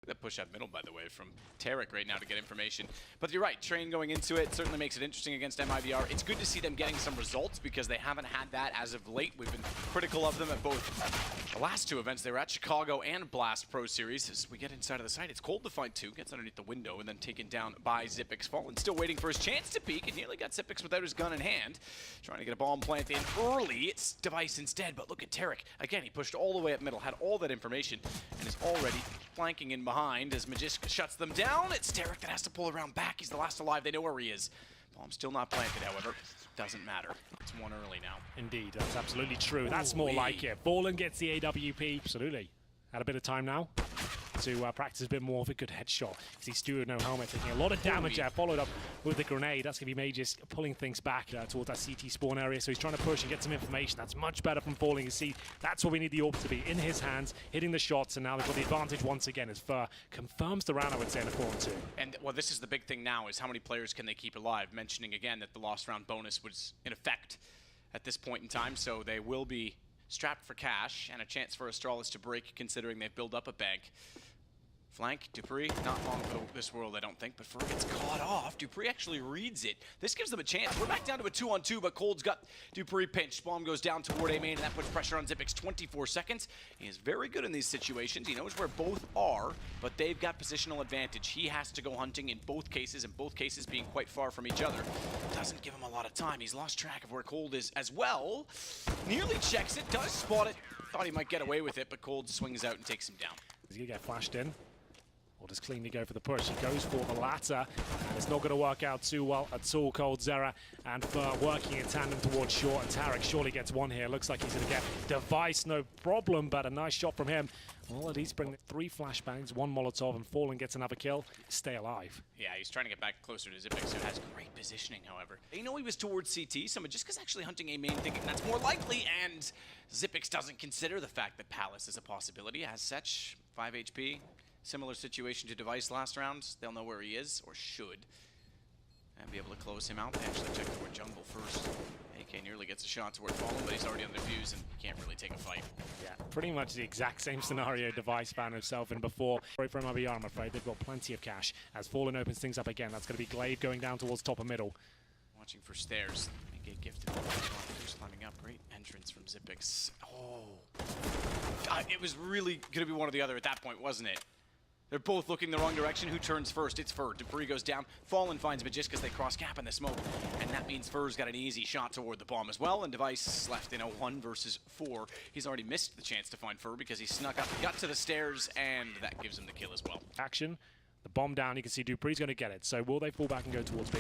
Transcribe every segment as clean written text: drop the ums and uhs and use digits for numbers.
The push up middle, by the way, from Tarek right now to get information. But you're right, Train going into it certainly makes it interesting against MIBR. It's good to see them getting some results because they haven't had that as of late. We've been critical of them at both the last two events. They were at Chicago and Blast Pro Series. As we get inside of the site, it's cold to find two. Gets underneath the window and then taken down by Xyp9x. Fallen still waiting for his chance to peek. And nearly got Xyp9x without his gun in hand. Trying to get a bomb plant in early. It's Device instead, but look at Tarek. Again, he pushed all the way up middle, had all that information, and is already flanking in behind as Magisk shuts them down. It's Tarek that has to pull around back. He's the last alive. They know where he is. Bomb still not planted, however. Doesn't matter. It's one early now. Indeed, that's absolutely true. That's more like it. Fallen gets the AWP. Absolutely. Had a bit of time now to practice a bit more of a good headshot. See Stu with no helmet taking a lot of damage there, followed up with the grenade. That's going to be Magisk pulling things back towards that CT spawn area. So he's trying to push and get some information. That's much better from Falling. You see, that's what we need the AWP to be, in his hands, hitting the shots, and now they've got the advantage once again as Fur confirms the round, I would say, in a 4-on-2. And, well, this is the big thing now, is how many players can they keep alive? Mentioning again that the lost round bonus was in effect at this point in time, so they will be strapped for cash and a chance for Astralis to break, considering they've built up a bank. Flank, dupreeh, not long for this world, I don't think, but Fur gets caught off. dupreeh actually reads it. This gives them a chance. We're back down to a 2-on-2, but Cold's got dupreeh pinched. Bomb goes down toward A main, and that puts pressure on Xyp9x. 24 seconds. He is very good in these situations. He knows where both are, but they've got positional advantage. He has to go hunting in both cases being quite far from each other. Doesn't give him a lot of time. He's lost track of where Cold is as well. Nearly checks it, does spot it. Thought he might get away with it, but Cold swings out and takes him down. He's going to get flashed in. Or just cleanly go for the push. He goes for the latter, and it's not going to work out too well at all. coldzera and Fur working in tandem towards Short, and Tarek surely gets one here. Looks like he's going to get Device, no problem, but a nice shot from him. Well, at least bring 3 flashbangs, 1 Molotov, and Fallen gets another kill. Stay alive. Yeah, he's trying to get back closer to Xyp9x, who has great positioning, however. They know he was towards CT, so Magiska's actually hunting A main, thinking that's more likely, and Xyp9x doesn't consider the fact that Palace is a possibility. As such, 5 HP. Similar situation to Device last round. They'll know where he is, or should, and be able to close him out. They actually check toward jungle first. AK nearly gets a shot toward Fallen, but he's already on the defuse and he can't really take a fight. Yeah, pretty much the exact same scenario Device found himself in before. Right from MIBR, I'm afraid. They've got plenty of cash. As Fallen opens things up again, that's going to be Glaive going down towards top of middle. Watching for stairs. They get gifted. Just climbing up. Great entrance from Xyp9x. Oh. It was really going to be one or the other at that point, wasn't it? They're both looking the wrong direction. Who turns first? It's Fur. dupreeh goes down. Fallen finds Magisk as they cross cap in the smoke. And that means Fur's got an easy shot toward the bomb as well. And Device left in a 1 versus 4. He's already missed the chance to find Fur because he snuck up, got to the stairs, and that gives him the kill as well. Action. The bomb down. You can see dupreeh's going to get it. So will they fall back and go towards B?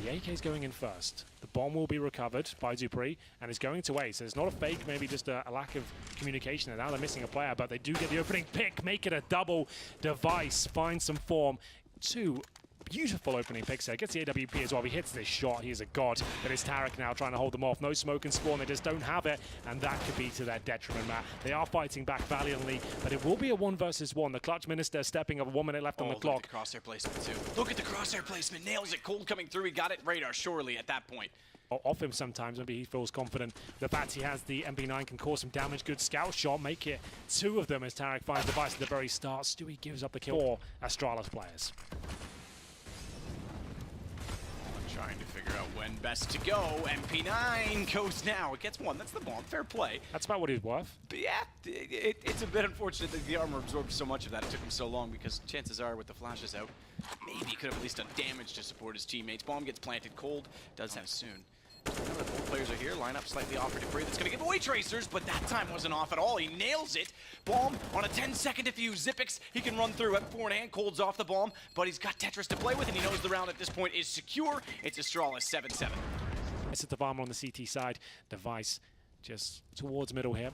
The AK's going in first. The bomb will be recovered by dupreeh and is going to A. So it's not a fake, maybe just a lack of communication. And now they're missing a player, but they do get the opening pick, make it a double. Device finds some form. 2 beautiful opening picks there. Gets the AWP as well. He hits this shot. He is a god. But it's Tarek now trying to hold them off. No smoke and spawn. They just don't have it. And that could be to their detriment, Matt. They are fighting back valiantly, but it will be a 1 versus 1. The clutch minister stepping up, 1 minute left on the clock. Look at the crosshair placement too. Look at the crosshair placement. Nails it. Cold coming through. He got it. Radar surely at that point. Off him sometimes, maybe he feels confident. The fact he has the MP9 can cause some damage. Good scout shot, make it 2 of them as Tarek finds Device at the very start. Stewie gives up the kill for Astralis players. Trying to figure out when best to go. MP9 goes now. It gets 1. That's the bomb. Fair play. That's about what he's worth. But yeah, it's a bit unfortunate that the armor absorbed so much of that. It took him so long because chances are with the flashes out, maybe he could have at least done damage to support his teammates. Bomb gets planted. Cold does have soon. Remember, both players are here. Line up slightly off for dupreeh. That's going to give away tracers, but that time wasn't off at all. He nails it. Bomb on a 10-second defuse. Xyp9x, he can run through at 4 in hand. Cold's off the bomb, but he's got Tetris to play with, and he knows the round at this point is secure. It's Astralis 7-7. It's at the farmer on the CT side. Device just towards middle here.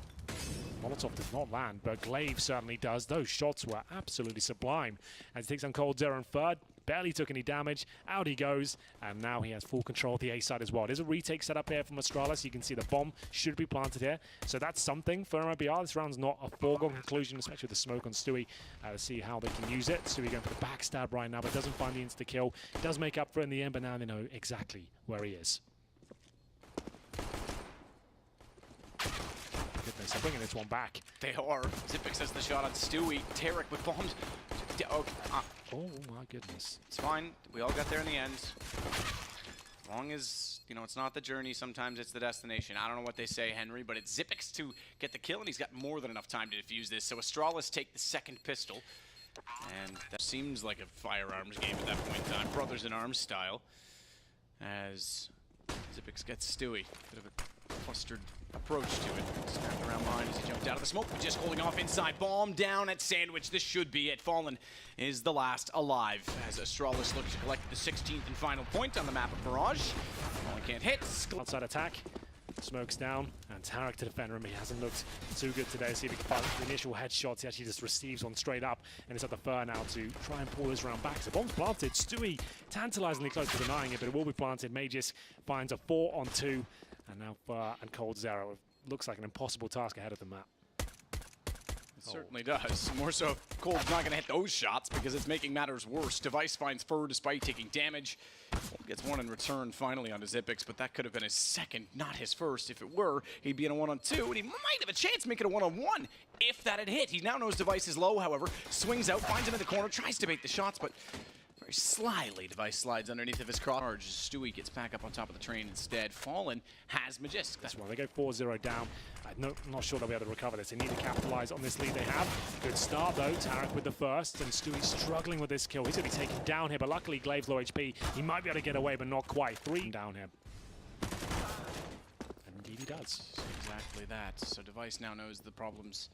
Molotov does not land, but Glaive certainly does. Those shots were absolutely sublime. As he takes on coldzera and Fur, barely took any damage. Out he goes, and now he has full control of the A side as well. There's a retake set up here from Astralis. You can see the bomb should be planted here. So that's something for MIBR. This round's not a foregone conclusion, especially with the smoke on Stewie. To see how they can use it. Stewie going for the backstab right now, but doesn't find the insta-kill. Does make up for it in the end, but now they know exactly where he is. Goodness. They're bringing this one back. They are. Zipix has the shot on Stewie. Tarek with bombs. Okay. Oh my goodness. It's fine. We all got there in the end. As long as, you know, it's not the journey, sometimes it's the destination. I don't know what they say, Henry, but it's Zipix to get the kill, and he's got more than enough time to defuse this. So Astralis take the second pistol, and that seems like a firearms game at that point in time. Brothers in Arms style, as Zipix gets Stewie. Bit of a clustered approach to it. Snapped around behind as he jumped out of the smoke. Just holding off inside. Bomb down at Sandwich. This should be it. Fallen is the last alive as Astralis looks to collect the 16th and final point on the map of Mirage. Fallen can't hit. Outside attack. Smokes down, and Tarek to defend him. He hasn't looked too good today. See if he can find the initial headshots. He actually just receives one straight up, and it's at the fur now to try and pull this round back. So bomb's planted. Stewie tantalizingly close to denying it, but it will be planted. Magis finds a 4-on-2, and now Fur and Cold Zero. Looks like an impossible task ahead of the map. It certainly does. More so, Cold's not going to hit those shots because it's making matters worse. Device finds Fur despite taking damage. Cold gets one in return finally onto Zipix, but that could have been his second, not his first. If it were, he'd be in a 1-on-2, and he might have a chance to make it a 1-on-1 if that had hit. He now knows Device is low, however. Swings out, finds him in the corner, tries to bait the shots, but very slyly, Device slides underneath of his charge. Stewie gets back up on top of the train instead. Fallen has Magisk. That's why they go 4-0 down. I'm not sure they'll be able to recover this. They need to capitalize on this lead they have. Good start though. Tarek with the first, and Stewie struggling with this kill. He's going to be taken down here, but luckily Glaive's low HP. He might be able to get away, but not quite. 3 down here. And indeed he does. Exactly that. So Device now knows the problems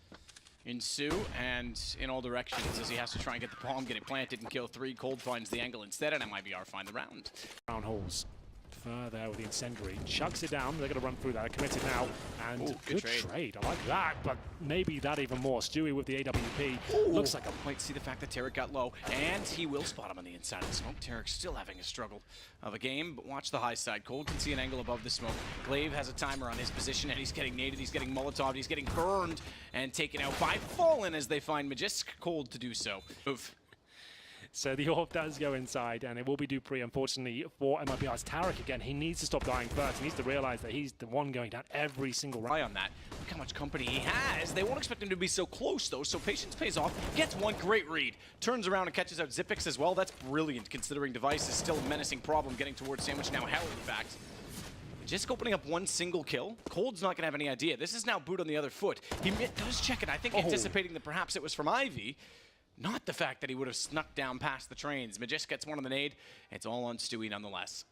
ensue, and in all directions as he has to try and get the bomb, get it planted and kill 3. Cold finds the angle instead, and MIBR find the round. Round holes. Fur there with the incendiary. Chucks it down. They're going to run through that. They're committed now. And good trade. I like that, but maybe that even more. Stewie with the AWP. Looks like a... Might see the fact that Tarek got low, and he will spot him on the inside of the smoke. Tarek still having a struggle of a game, but watch the high side. Cold can see an angle above the smoke. Glaive has a timer on his position, and he's getting naded. He's getting Molotov. He's getting burned and taken out by Fallen as they find Magisk. Cold to do so. Move. So the AWP does go inside, and it will be Dupree, unfortunately, for MIBR's Tarek again. He needs to stop dying first. He needs to realize that he's the one going down every single round. On that. Look how much company he has. They won't expect him to be so close, though, so patience pays off. Gets one great read. Turns around and catches out Zipix as well. That's brilliant, considering Device is still a menacing problem getting towards Sandwich. Now hell, in fact. Just opening up one single kill. Cold's not going to have any idea. This is now boot on the other foot. He does check it, I think, anticipating that perhaps it was from Ivy. Not the fact that he would have snuck down past the trains. Magisk gets one on the nade. It's all on Stewie nonetheless.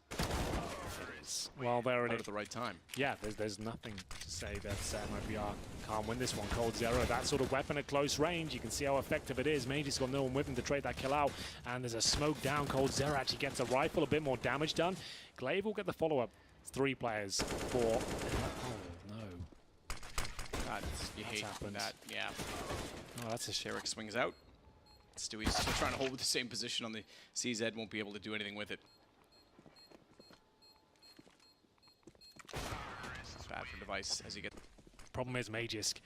Well, there it is. At the right time. Yeah, there's nothing to say that MIBR can't win this one. Cold Zero, that sort of weapon at close range. You can see how effective it is. Mage's got no one with him to trade that kill out. And there's a smoke down. Cold Zero actually gets a rifle, a bit more damage done. Glaive will get the follow-up. It's 3 players for... Oh, no. You hate that, yeah. Oh, that's a Sherrick swings out. Stewie's still trying to hold with the same position on the CZ, won't be able to do anything with it. It's bad for Device as he gets... Problem is Magisk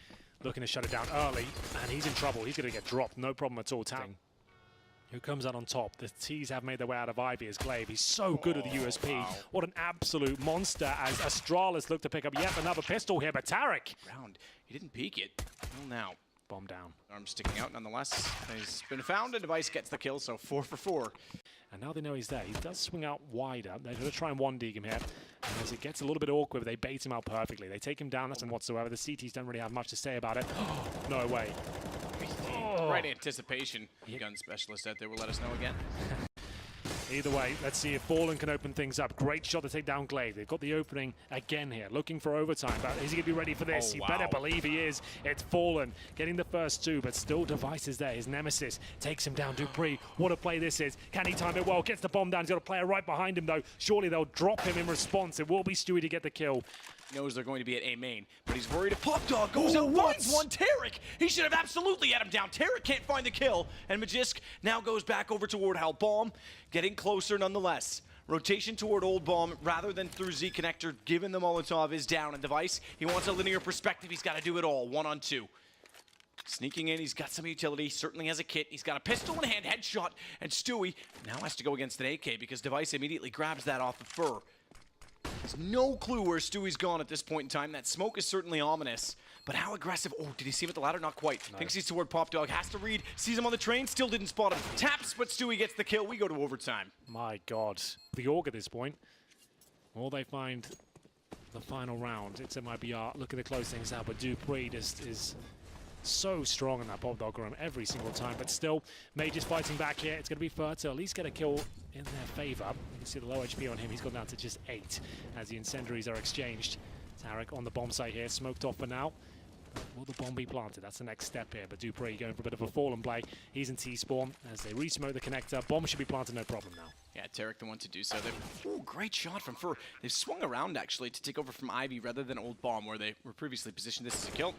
looking to shut it down early, and he's in trouble. He's going to get dropped, no problem at all. Who comes out on top? The T's have made their way out of Ivy as Glaive. He's so good at the USP. Wow. What an absolute monster as Astralis look to pick up yet another pistol here, but Tarek. He didn't peek it. Well, now. Bomb down. Arm sticking out nonetheless. He's been found, and Device gets the kill, so 4 for 4. And now they know he's there. He does swing out wider. They're going to try and 1-dig him here. And as it gets a little bit awkward, they bait him out perfectly. They take him down, nothing whatsoever. The CTs don't really have much to say about it. No way. Right anticipation. Gun specialist out there will let us know again. Either way, let's see if Fallen can open things up. Great shot to take down Glaive. They've got the opening again here, looking for overtime. But is he going to be ready for this? You better believe he is. It's Fallen getting the first 2, but still Device is there. His nemesis takes him down. Dupree, what a play this is. Can he time it well? Gets the bomb down. He's got a player right behind him, though. Surely they'll drop him in response. It will be Stewie to get the kill. Knows they're going to be at A main, but he's worried if Pop Dog goes out, finds one Tarek. He should have absolutely had him down. Tarek can't find the kill, and Magisk now goes back over toward Hal. Bomb getting closer nonetheless. Rotation toward Old Bomb rather than through Z Connector, given the Molotov is down. And Device, he wants a linear perspective. He's got to do it all, 1-on-2. Sneaking in, he's got some utility, certainly has a kit. He's got a pistol in hand, headshot, and Stewie now has to go against an AK because Device immediately grabs that off the fur. There's no clue where Stewie's gone at this point in time. That smoke is certainly ominous. But how aggressive? Oh, did he see him at the ladder? Not quite. No. Thinks he's toward Pop Dog. Has to read. Sees him on the train. Still didn't spot him. Taps, but Stewie gets the kill. We go to overtime. My God. The Org at this point. Will they find the final round? It's MIBR. Look at the close things out. But Dupree just is so strong in that Pop Dog room every single time. But still, Mage's fighting back here. It's going to be Fur to at least get a kill in their favor. You can see the low HP on him. He's gone down to just 8 as the incendiaries are exchanged. Tarek on the bomb site here, smoked off for now. Will the bomb be planted? That's the next step here. But Dupree going for a bit of a fallen play. He's in T-spawn as they re-smoke the connector. Bomb should be planted, no problem now. Yeah, Tarek the one to do so. Ooh, great shot from Fur. They've swung around, actually, to take over from Ivy rather than Old Bomb, where they were previously positioned. This is a kill.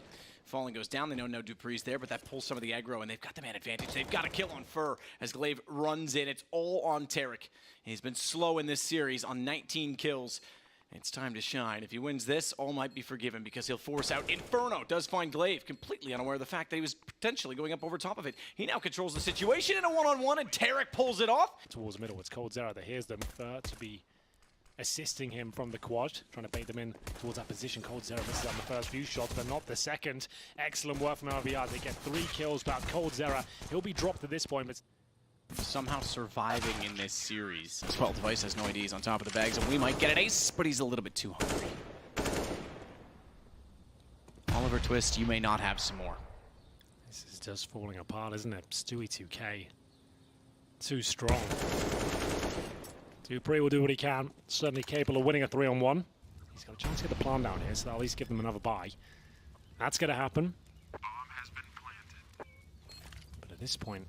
Fallen goes down. They know no Dupree's there, but that pulls some of the aggro, and they've got the man advantage. They've got a kill on Fur as Glaive runs in. It's all on Tarek. He's been slow in this series on 19 kills. It's time to shine. If he wins this, all might be forgiven because he'll force out Inferno. Does find Glaive completely unaware of the fact that he was potentially going up over top of it. He now controls the situation in a one-on-one, and Tarek pulls it off. Towards the middle, it's coldzera that hears them. To be assisting him from the quad, trying to bait them in towards that position. coldzera misses on the first few shots, but not the second. Excellent work from MIBR. They get 3 kills back. coldzera, he'll be dropped at this point, but somehow surviving in this series. As well, Device has no idea he's on top of the bags, and we might get an ace, but he's a little bit too hungry. Oliver Twist, you may not have some more. This is just falling apart, isn't it? Stewie 2K. Too strong. Dupree will do what he can. Certainly capable of winning a 3-on-1. He's got a chance to get the plan down here, so that'll at least give them another buy. That's going to happen. Bomb has been planted. But at this point,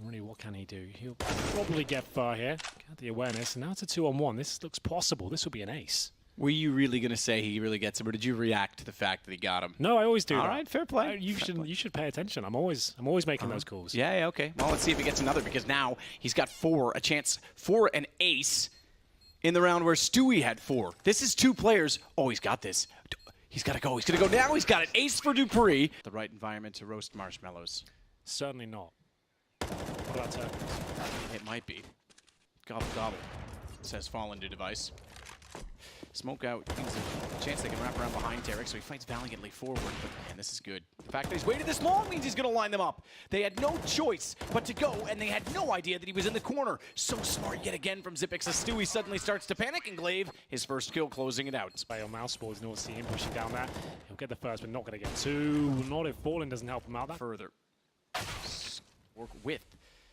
really, what can he do? He'll probably get Fur here. Got the awareness, and now it's a 2-on-1. This looks possible. This will be an ace. Were you really going to say he really gets him, or did you react to the fact that he got him? No, I always do. All that. right, fair play. You should pay attention. I'm always making those calls. Yeah, okay. Well, let's see if he gets another, because now he's got 4, a chance for an ace in the round where Stewie had 4. This is 2 players. Oh, he's got this. He's got to go. He's going to go now. He's got an ace for Dupree. The right environment to roast marshmallows. Certainly not. What about turtles? It might be. Gobble, gobble, says Fallen to Device. Smoke out. There's a chance they can wrap around behind Tarek, so he fights valiantly forward. But man, this is good. The fact that he's waited this long means he's going to line them up. They had no choice but to go, and they had no idea that he was in the corner. So smart yet again from Zipix as Stewie suddenly starts to panic, and Glaive, his first kill, closing it out. Play on mouse boards, and we'll see him pushing down there. He'll get the first, but not going to get 2. Not if Fallen doesn't help him out. That Further. Work with.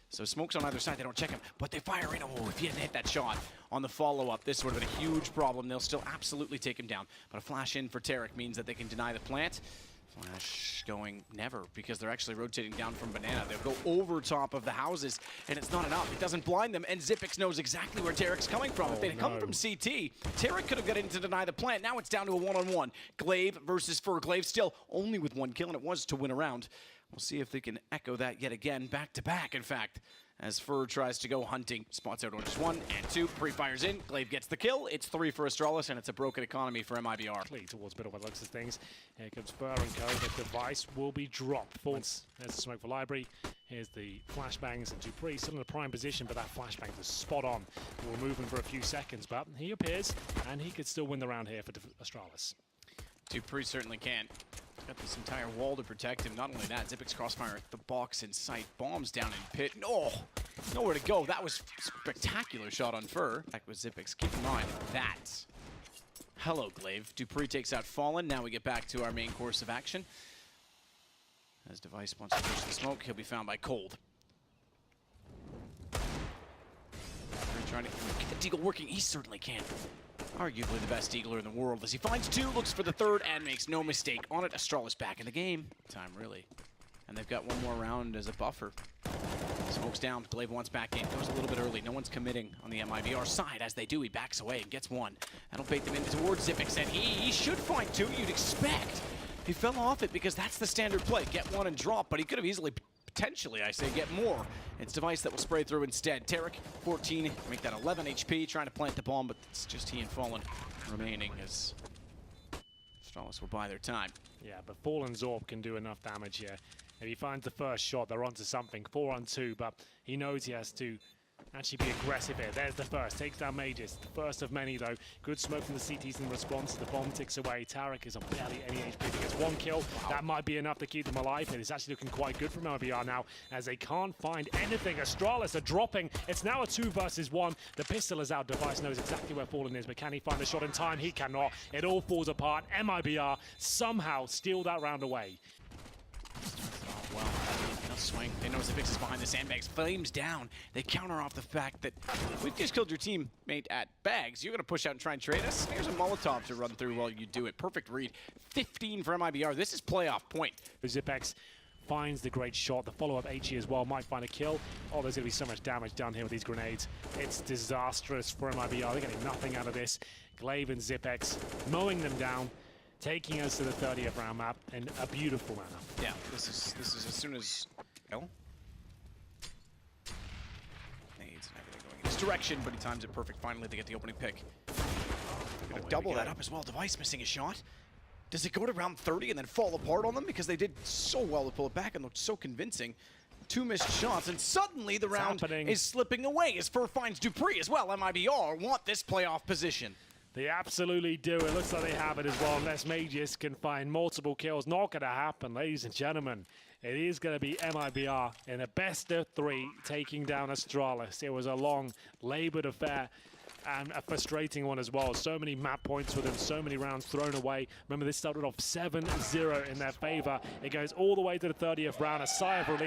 So smoke's on either side, they don't check him, but they fire in. Oh, if he didn't hit that shot on the follow-up, this would have been a huge problem. They'll still absolutely take him down. But a flash in for Tarek means that they can deny the plant. Flash going never, because they're actually rotating down from Banana. They'll go over top of the houses, and it's not enough. It doesn't blind them, and Zipix knows exactly where Tarek's coming from. If they'd come from CT, Tarek could have got in to deny the plant. Now it's down to a one-on-one. Glaive versus Fur. Glaive still only with 1 kill, and it was to win a round. We'll see if they can echo that yet again, back-to-back, in fact, as Fur tries to go hunting. Spots out on just 1 and 2. Pre-fires in. Glaive gets the kill. It's 3 for Astralis, and it's a broken economy for MIBR. Towards middle by the looks of things. Here comes Fur and Co. The Device will be dropped. There's the smoke for Library. Here's the flashbangs, and Dupree still in a prime position, but that flashbang is spot on. We'll move him for a few seconds, but he appears, and he could still win the round here for Astralis. Dupree certainly can. Got this entire wall to protect him. Not only that, Zipix crossfire at the box in sight. Bombs down in pit. No! Nowhere to go. That was a spectacular shot on Fur. Back with Zipix. Keep in mind that. Hello, Glaive. Dupree takes out Fallen. Now we get back to our main course of action. As Device wants to push the smoke, he'll be found by Cold. Trying to get the deagle working. He certainly can. Arguably the best deagler in the world as he finds 2, looks for the 3rd, and makes no mistake on it. Astralis back in the game. Time, really. And they've got 1 more round as a buffer. Smoke's down. Glaive wants back in. Goes a little bit early. No one's committing on the MIBR side. As they do, he backs away and gets 1. That'll bait them in towards Zipix, and he should find 2, you'd expect. He fell off it because that's the standard play. Get 1 and drop, but he could have easily, potentially, I say, get more. It's Device that will spray through instead. Tarek, 14, make that 11 HP, trying to plant the bomb, but it's just he and Fallen remaining as Astralis will buy their time. Yeah, but Fallen Zorb can do enough damage here. If he finds the first shot, they're onto something. 4 on 2, but he knows he has to actually be aggressive here. There's the first, takes down Mages. The first of many though. Good smoke from the CTs in response. The bomb ticks away. Tarek is on barely any HP. He gets one kill. That might be enough to keep them alive. It is actually looking quite good from MIBR now as they can't find anything. Astralis are dropping. It's now a 2 versus 1. The pistol is out. Device knows exactly where Fallen is, but can he find the shot in time? He cannot. It all falls apart. MIBR somehow steal that round away. Well, no swing. They know Zipix is behind the sandbags. Flames down. They counter off the fact that we've just killed your teammate at bags. You're going to push out and try and trade us? Here's a Molotov to run through while you do it. Perfect read. 15 for MIBR. This is playoff point. Zipex finds the great shot. The follow-up HE as well might find a kill. Oh, there's going to be so much damage done here with these grenades. It's disastrous for MIBR. They're getting nothing out of this. Glaive and Zipex mowing them down, taking us to the 30th round map in a beautiful manner. Yeah, this is as soon as nades and everything going in this direction, but he times it perfect. Finally, they get the opening pick. Gonna double that up as well. Device missing a shot. Does it go to round 30 and then fall apart on them? Because they did so well to pull it back and looked so convincing. 2 missed shots, and suddenly the round is slipping away as Fur finds Dupree as well. MIBR want this playoff position. They absolutely do. It looks like they have it as well, unless Mages can find multiple kills. Not going to happen, ladies and gentlemen. It is going to be MIBR in a best of 3 taking down Astralis. It was a long, labored affair and a frustrating one as well. So many map points for them, so many rounds thrown away. Remember, this started off 7-0 in their favor. It goes all the way to the 30th round, a sigh of relief.